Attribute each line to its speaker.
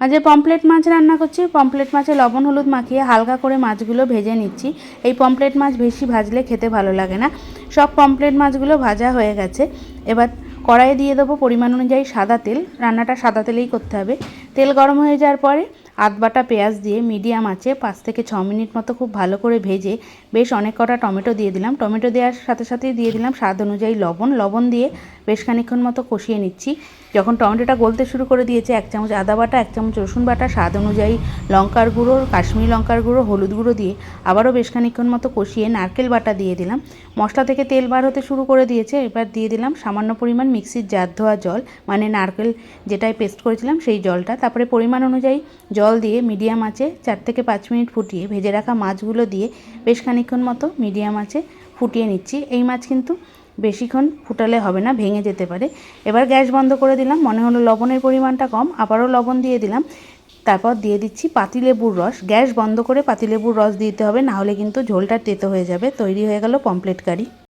Speaker 1: আজ পমপ্লেট মাছ রান্না করছি। পমপ্লেট মাছে লবণ হলুদ মাখিয়ে হালকা করে মাছগুলো ভেজে নিচ্ছি। এই পমপ্লেট মাছ বেশি ভাজলে খেতে ভালো লাগে না। সব পমপ্লেট মাছগুলো ভাজা হয়ে গেছে। এবার কড়াইয়ে দিয়ে দেবো পরিমাণ অনুযায়ী সাদা তেল। রান্নাটা সাদা তেলেই করতে হবে। তেল গরম হয়ে যাওয়ার পরে আধ বাটা পেঁয়াজ দিয়ে মিডিয়াম আঁচে 5 থেকে 6 মিনিট মতো খুব ভালো করে ভেজে বেশ অনেক কটা টমেটো দিয়ে দিলাম। টমেটো দেওয়ার সাথে সাথেই দিয়ে দিলাম স্বাদ অনুযায়ী লবণ দিয়ে বেশ খানিকক্ষণ মতো কষিয়ে নিচ্ছি। যখন টমেটোটা গলতে শুরু করে দিয়েছে 1 চামচ আদা বাটা, 1 চামচ রসুন বাটা, স্বাদ অনুযায়ী লঙ্কার গুঁড়ো, কাশ্মীরি লঙ্কার গুঁড়ো, হলুদ গুঁড়ো দিয়ে আবারও বেশ খানিকক্ষণ মতো কষিয়ে নারকেল বাটা দিয়ে দিলাম। মশলা থেকে তেল বার হতে শুরু করে দিয়েছে। এবার দিয়ে দিলাম সামান্য পরিমাণ মিক্সির জার ধোয়া জল, মানে নারকেল যেটাই পেস্ট করেছিলাম সেই জলটা। তারপরে পরিমাণ অনুযায়ী জল দিয়ে মিডিয়াম আঁচে 4 থেকে 5 মিনিট ফুটিয়ে ভেজে রাখা মাছগুলো দিয়ে বেশ খানিকক্ষণ মতো মিডিয়াম আঁচে ফুটিয়ে নিচ্ছি। এই মাছ কিন্তু বেশিক্ষণ ফুটালে হবে না, ভেঙে যেতে পারে। এবার গ্যাস বন্ধ করে দিলাম। মনে হলো লবণের পরিমাণটা কম, আবারও লবণ দিয়ে দিলাম। তারপর দিয়ে দিচ্ছি পাতিলেবুর রস। গ্যাস বন্ধ করে পাতিলেবুর রস দিতে হবে, না হলে কিন্তু ঝোলটা তেতো হয়ে যাবে। তৈরি হয়ে গেল পমপ্লেট কারি।